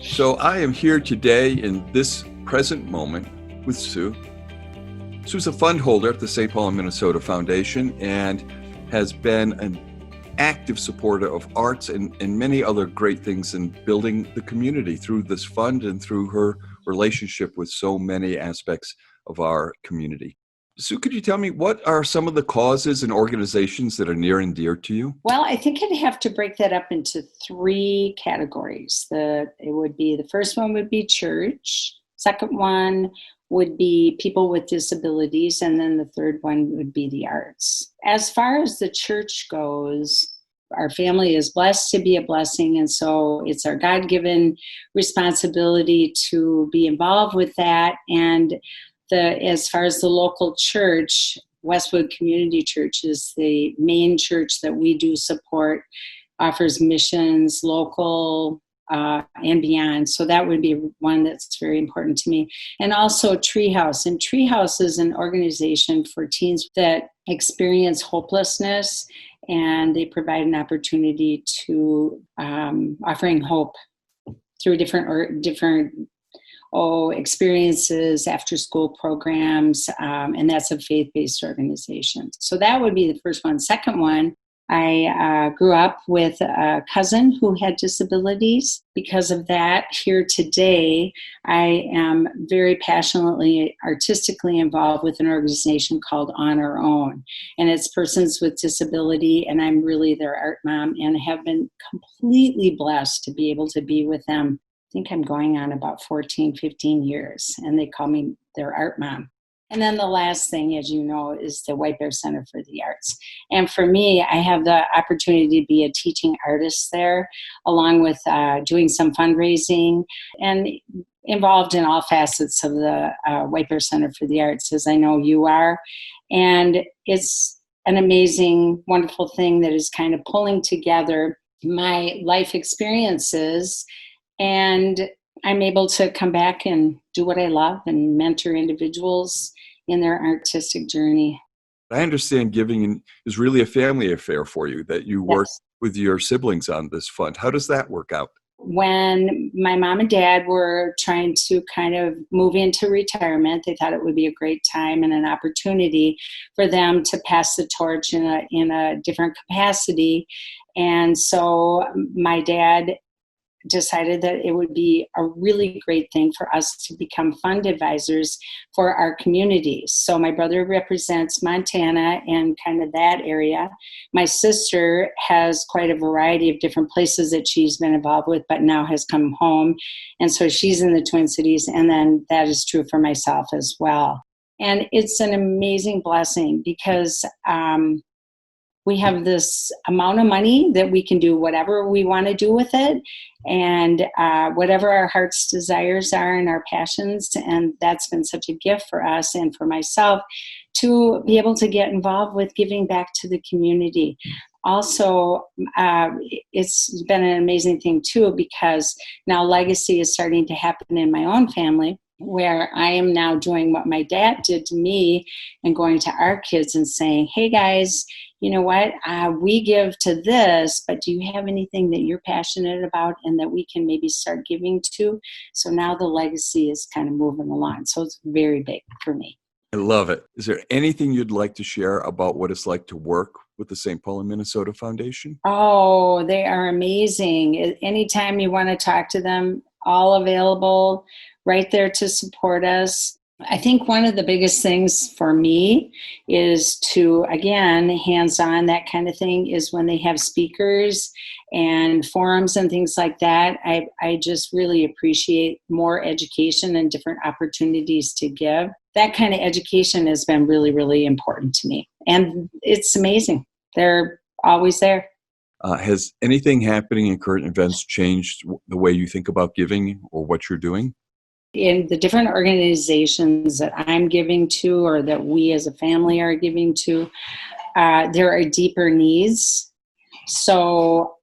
So I am here today in this present moment with Sue. Sue's a fund holder at the St. Paul, Minnesota Foundation and has been an active supporter of arts and many other great things in building the community through this fund and through her relationship with so many aspects of our community. Sue, could you tell me what are some of the causes and organizations that are near and dear to you? Well, I think I'd have to break that up into three categories. The first one would be church, second one would be people with disabilities, and then the third one would be the arts. As far as the church goes, our family is blessed to be a blessing, and so it's our God-given responsibility to be involved with that. And as far as the local church, Westwood Community Church is the main church that we do support, offers missions, local and beyond. So that would be one that's very important to me. And also Treehouse. And Treehouse is an organization for teens that experience hopelessness, and they provide an opportunity to offering hope through different experiences, after school programs, and that's a faith-based organization. So that would be the first one. Second one, I grew up with a cousin who had disabilities. Because of that, here today, I am very passionately, artistically involved with an organization called On Our Own. And it's persons with disability, and I'm really their art mom, and have been completely blessed to be able to be with them. I think I'm going on about 14, 15 years, and they call me their art mom. And then the last thing, as you know, is the White Bear Center for the Arts. And for me, I have the opportunity to be a teaching artist there, along with doing some fundraising and involved in all facets of the White Bear Center for the Arts, as I know you are. And it's an amazing, wonderful thing that is kind of pulling together my life experiences, and I'm able to come back and do what I love and mentor individuals in their artistic journey. I understand giving is really a family affair for you, that you work Yes. with your siblings on this fund. How does that work out? When my mom and dad were trying to kind of move into retirement, they thought it would be a great time and an opportunity for them to pass the torch in a different capacity. And so my dad decided that it would be a really great thing for us to become fund advisors for our communities. So my brother represents Montana and kind of that area. My sister has quite a variety of different places that she's been involved with, but now has come home. And so she's in the Twin Cities, and then that is true for myself as well. And it's an amazing blessing because we have this amount of money that we can do whatever we want to do with it, and whatever our heart's desires are and our passions. And that's been such a gift for us and for myself to be able to get involved with giving back to the community. Also, it's been an amazing thing too, because now legacy is starting to happen in my own family, where I am now doing what my dad did to me and going to our kids and saying, hey guys, you know what, we give to this, but do you have anything that you're passionate about and that we can maybe start giving to? So now the legacy is kind of moving along. So it's very big for me. I love it. Is there anything you'd like to share about what it's like to work with the St. Paul and Minnesota Foundation? Oh, they are amazing. Anytime you want to talk to them, all available, right there to support us. I think one of the biggest things for me is to, again, hands-on, that kind of thing, is when they have speakers and forums and things like that. I just really appreciate more education and different opportunities to give. That kind of education has been really, really important to me. And it's amazing. They're always there. Has anything happening in current events changed the way you think about giving or what you're doing? In the different organizations that I'm giving to, or that we as a family are giving to, there are deeper needs. So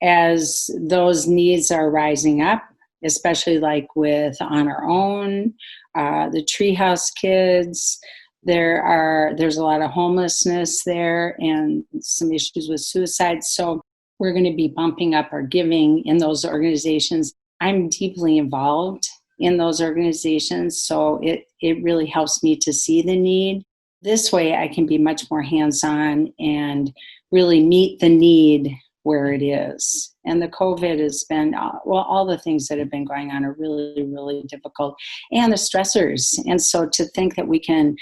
as those needs are rising up, especially like with On Our Own, the Treehouse kids, there's a lot of homelessness there and some issues with suicide. So we're going to be bumping up our giving in those organizations. I'm deeply involved in those organizations, so it really helps me to see the need. This way, I can be much more hands-on and really meet the need where it is. And the COVID has been, all the things that have been going on are really, really difficult, and the stressors. And so to think that we can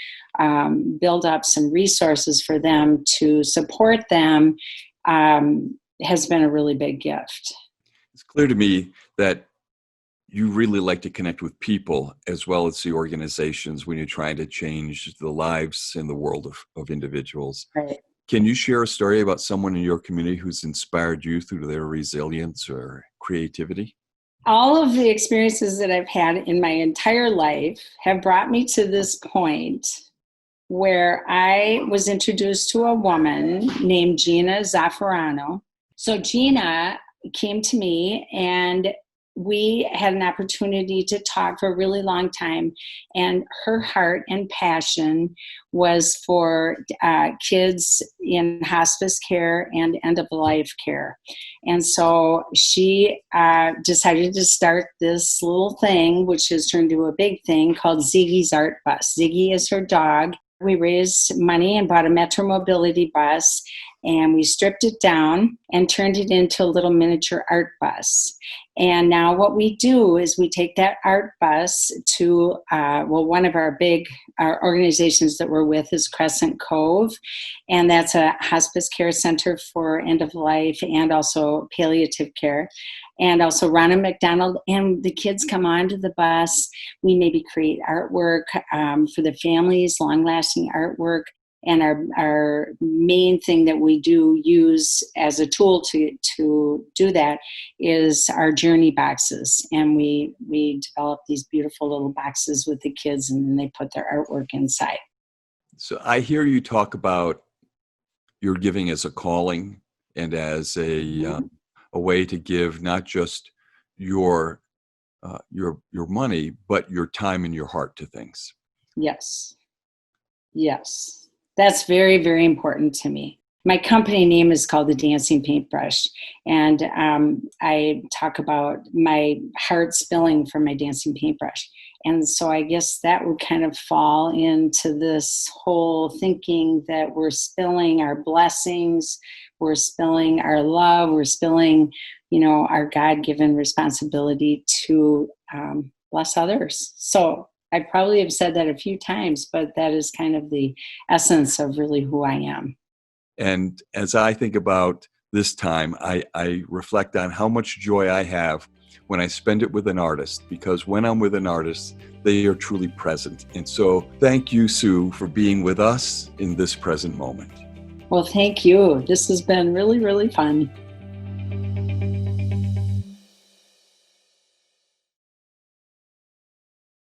build up some resources for them to support them has been a really big gift. It's clear to me that you really like to connect with people as well as the organizations when you're trying to change the lives and the world of individuals. Right. Can you share a story about someone in your community who's inspired you through their resilience or creativity? All of the experiences that I've had in my entire life have brought me to this point where I was introduced to a woman named Gina Zaffarano. So Gina came to me, and we had an opportunity to talk for a really long time. And her heart and passion was for kids in hospice care and end-of-life care. And so she decided to start this little thing, which has turned into a big thing, called Ziggy's Art Bus. Ziggy is her dog. We raised money and bought a Metro Mobility bus, and we stripped it down and turned it into a little miniature art bus. And now what we do is we take that art bus to, one of our big organizations that we're with is Crescent Cove, and that's a hospice care center for end-of-life and also palliative care. And also Ronald McDonald, and the kids come onto the bus. We maybe create artwork for the families, long-lasting artwork. And our main thing that we do use as a tool to do that is our journey boxes. And we develop these beautiful little boxes with the kids, and then they put their artwork inside. So I hear you talk about your giving as a calling and as a way to give not just your money, but your time and your heart to things. Yes. That's very, very important to me. My company name is called the Dancing Paintbrush, and I talk about my heart spilling from my dancing paintbrush. And so I guess that would kind of fall into this whole thinking that we're spilling our blessings, we're spilling our love, we're spilling, our God-given responsibility to bless others. So I probably have said that a few times, but that is kind of the essence of really who I am. And as I think about this time, I reflect on how much joy I have when I spend it with an artist, because when I'm with an artist, they are truly present. And so thank you, Sue, for being with us in this present moment. Well, thank you. This has been really, really fun.